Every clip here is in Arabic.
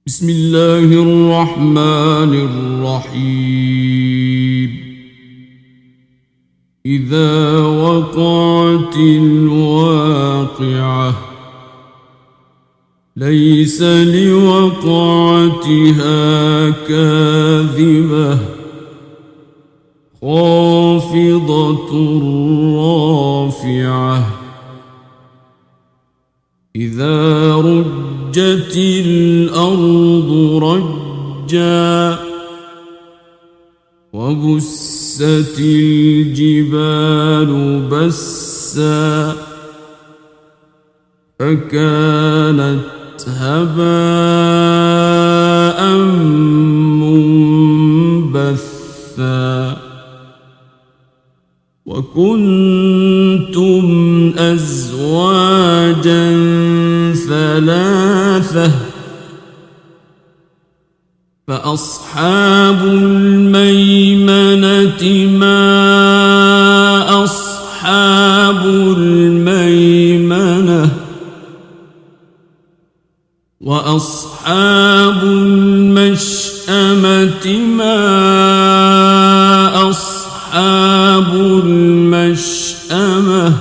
بسم الله الرحمن الرحيم إذا وقعت الواقعة ليس لوقعتها كاذبة خافضة رافعة إذا رجت الأرض رجا وبست الجبال بسا فكانت هباء منبثا وكنتم أزواجا ثلاثة فأصحاب الميمنة ما أصحاب الميمنة وأصحاب المشأمة ما أصحاب المشأمة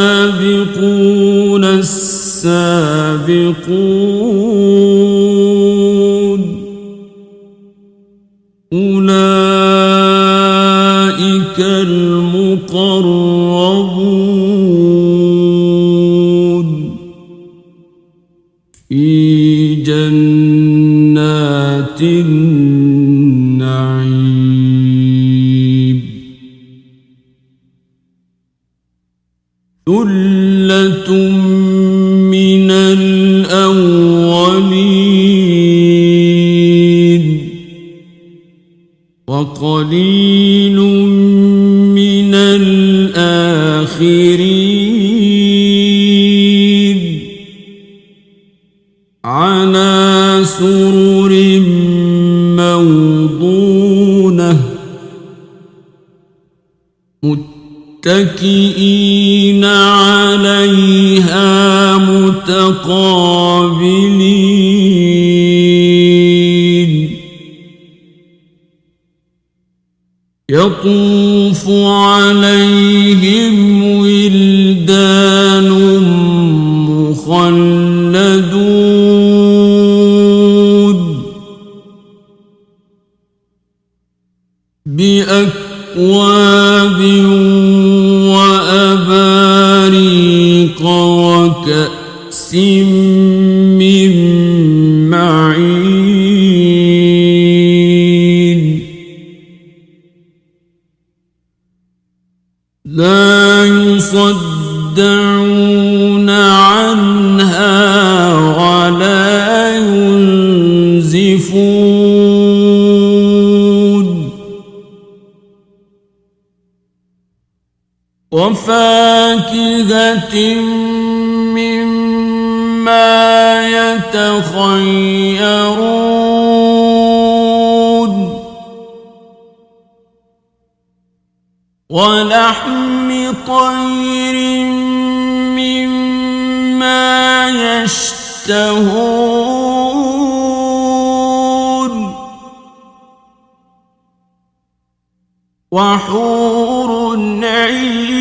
والسابقون السابقون أولئك المقربون في جنات النعيم ثلة من الأولين وقليل من الآخرين على سرر موضونة متكئين عليها متقابلين يطوف عليهم ولدان مخلدون بأكواب وأباريق وكأس من معين لا يصدعون عنها ولا ينزفون وفاكهة مما يتخيرون ولحم طير مما يشتهون وحور عين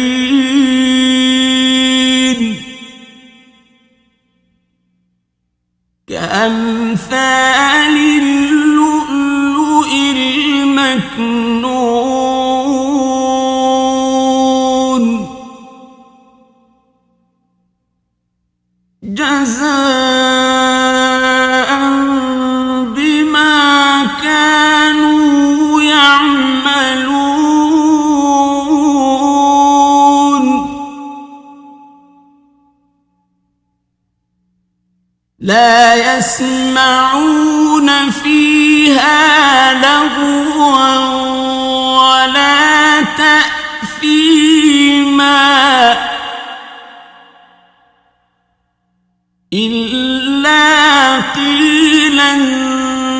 كأمثال اللؤلؤ المكنون جزاء بما كانوا يعملون لا يسمعون فيها لغوا ولا تأثيما إلا قيلا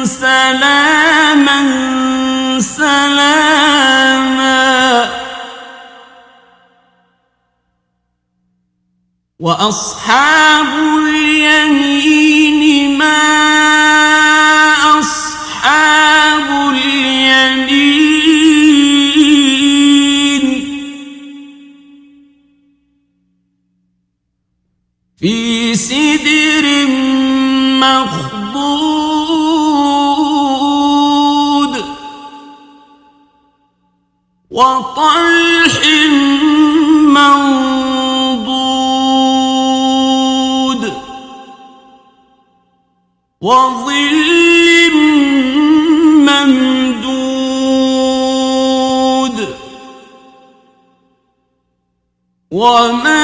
سلاما سلاما وأصحاب اليمين في سدر مخضود وطلح منضود وظل ممدود وماء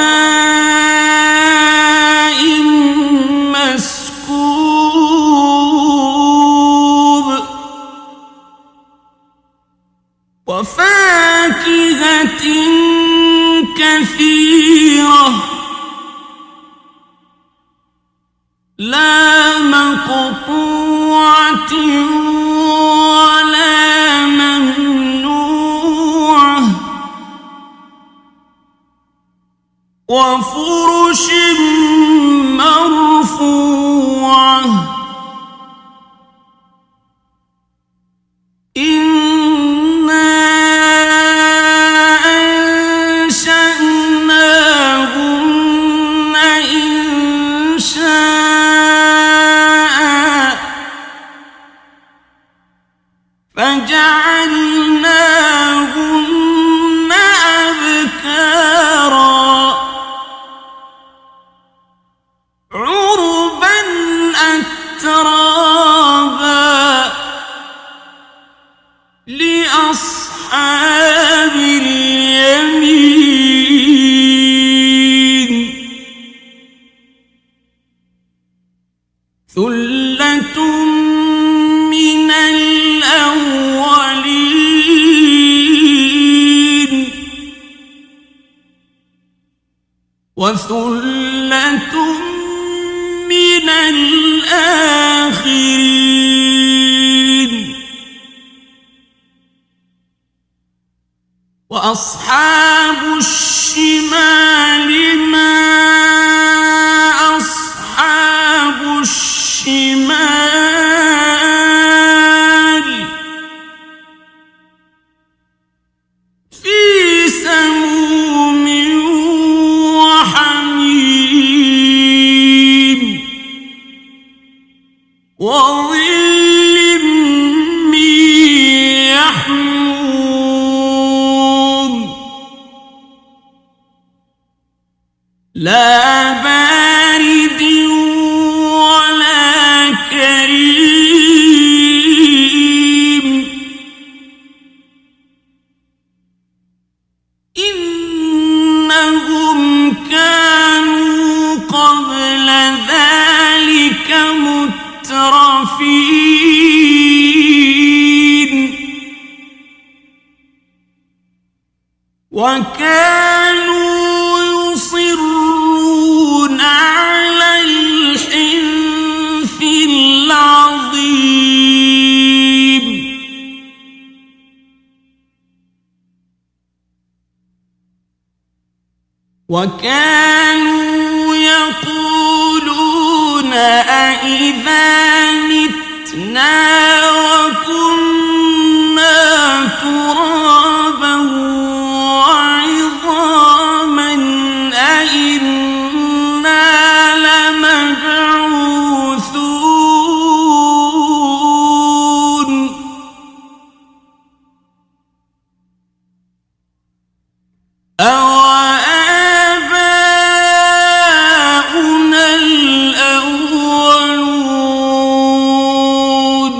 مسكوب وفاكهة كثيرة لا مقطوعة ولا ممنوعة وفرش مرفوعة إنا أنشأناهن إنشاء فجعلناهن أبكارا عربا أترابا لأصحاب اليمين ثلة من الأولين وثلة من الآخرين وأصحاب الشمال ما أصحاب الشمال في سموم وحميم وظل من يحموم لا بارد ولا كريم إنهم كانوا قبل ذلك مترفين وكانوا يصرون على الحنث العظيم وكانوا يقولون أإذا متنا وكنا ترابا وعظاما أإنا لمبعوثون أوآباؤنا الأولون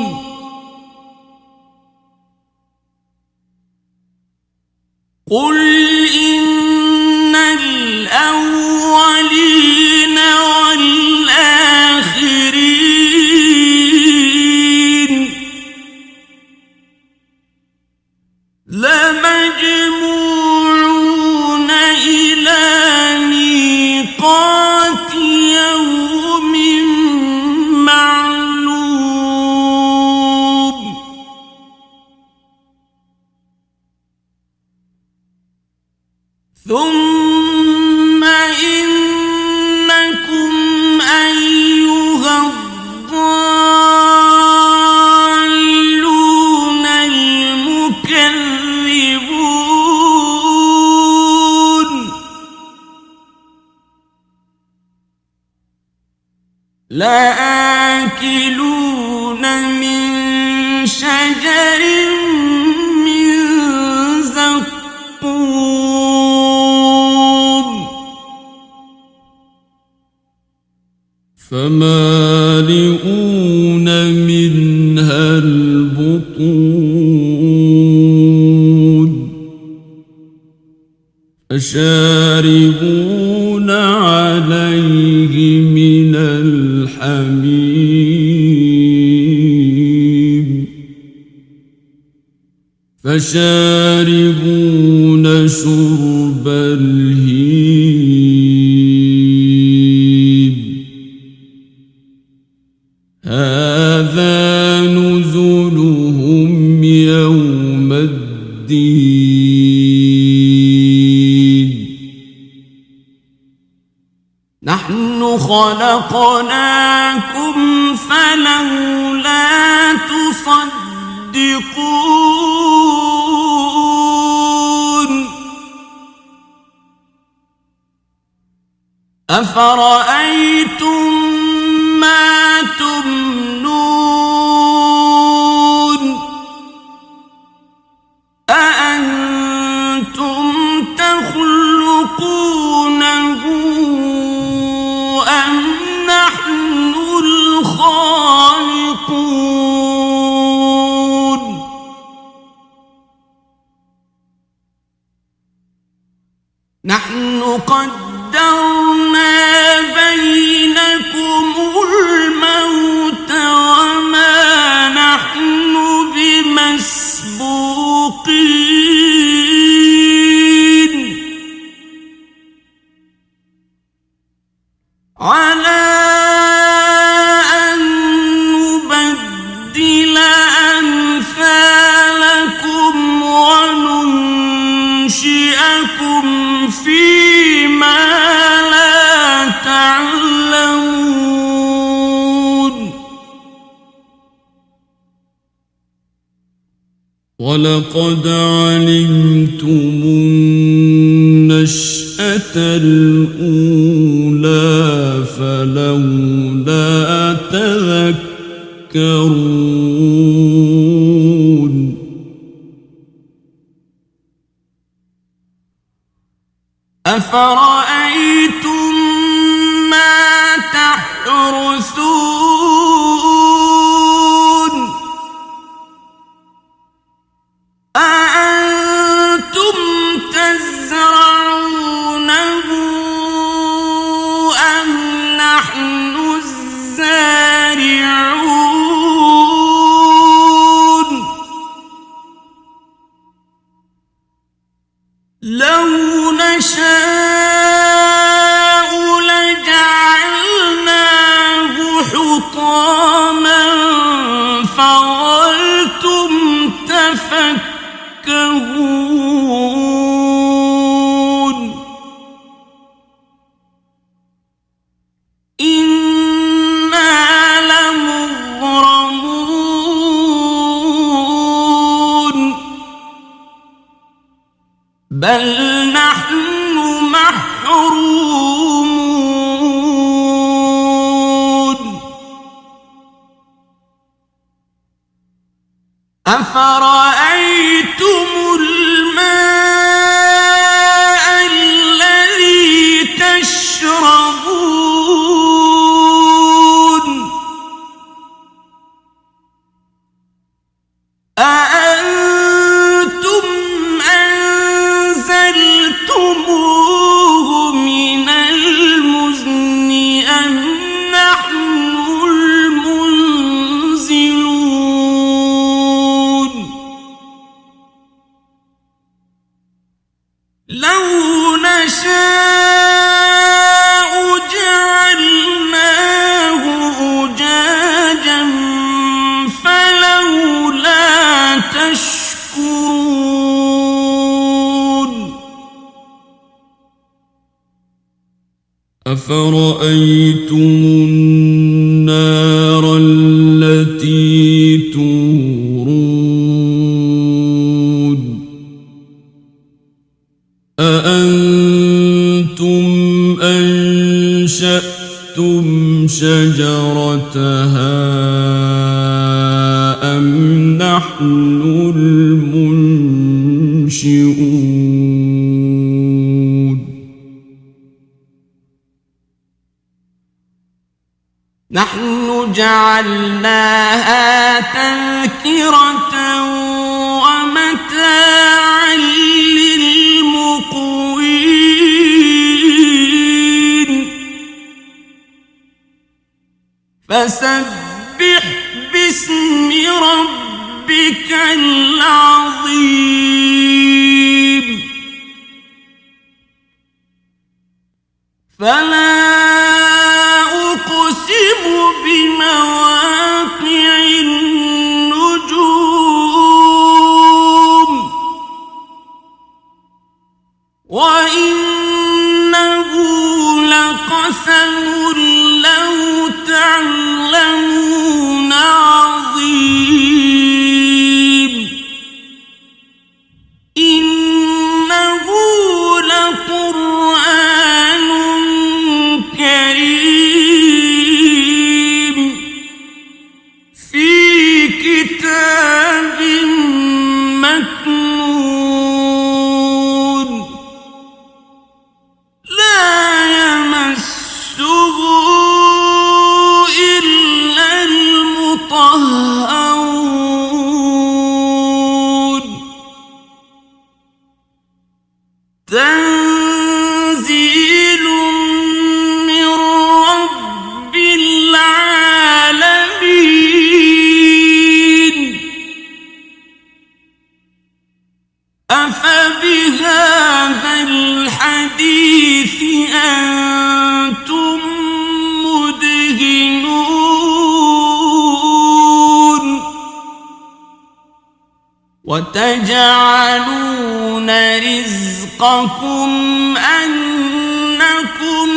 لآكلون من شجر من زقوم فمالئون منها البطون فشاربون عليه من الحميم فشاربون شرب الهيم هذا نزلهم يوم الدين نحن خلقناكم فلولا تصدقون أفرأيتم ما تمنون أأنتم تخلقونه أم نحن الخالقون نحن قدرنا بينكم الموت وما نحن بمسبوقين على أن نبدل أمثالكم وننشئكم فيما لا تعلمون ولقد علمتم النشأة الأولى فلولا تذكرون أفرأيتم ما تحرثون أأنتم تزرعونه أم نحن الزارعون لو نشاء لجعلناه حطاما فظلتم تفكهون إنا لمغرمون بل نحن محرومون أفرأيتم الماء الذي تشربون أأنتم أنزلتموه من المزن أم نحن المنزلون لو نشاء جعلناه أجاجا فلولا تشكرون أفرأيتم النار التي تورون أأنتم أنشأتم شجرتها أم نحن المنشئون نحن جعلناها تذكرة ومتاعا للمقوين فسبح باسم ربك العظيم فلا أقسم بمواقع النجوم وإنه لقسم لو تعلمون عظيم إنه لقرآن كريم في كتاب مكنون لا يمسه إلا المطهرون تنزيل من رب العالمين أفبهذا الحديث أنتم مدهنون وتجعلون رزقكم أنكم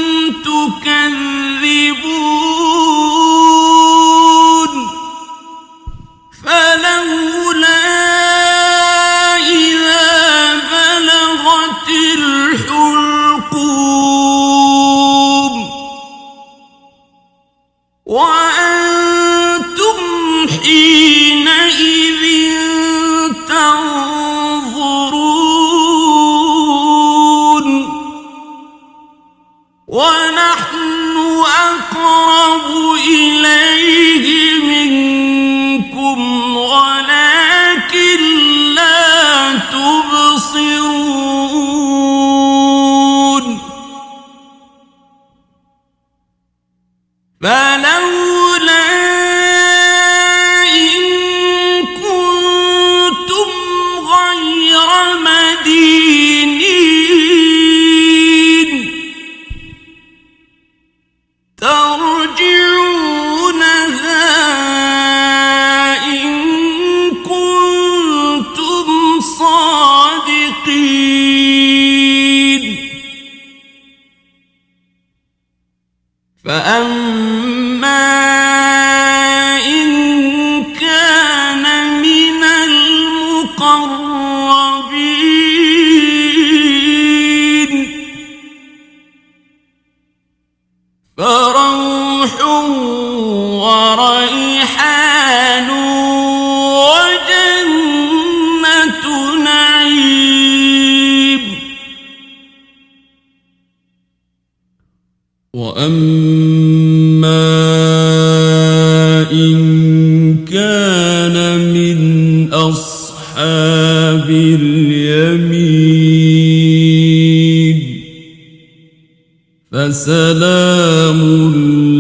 تكذبون فلولا إذا بلغت الحلقوم وأنتم حينئذ تنظرون ونحن أقرب إليه منكم ولكن لا تبصرون فلولا إن كنتم غير مدينين ترجعونها إن كنتم صادقين فأما إن كان من المقربين فروح وريحان وجنة نعيم وأما إن كان من أصحاب اليمين فسلام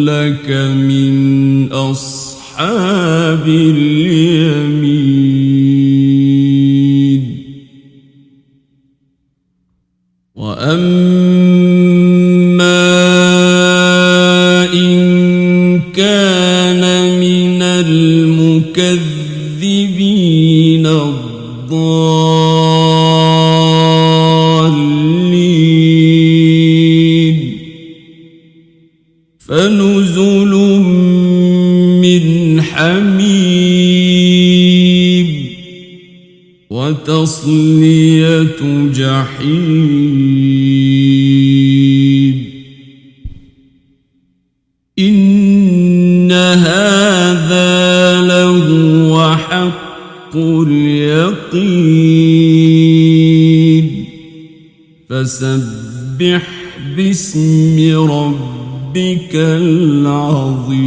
لك من أصحاب اليمين وأما إن كان من المكذبين الضالين فنزل من حميم وتصلية جحيم وحق اليقين فسبح باسم ربك العظيم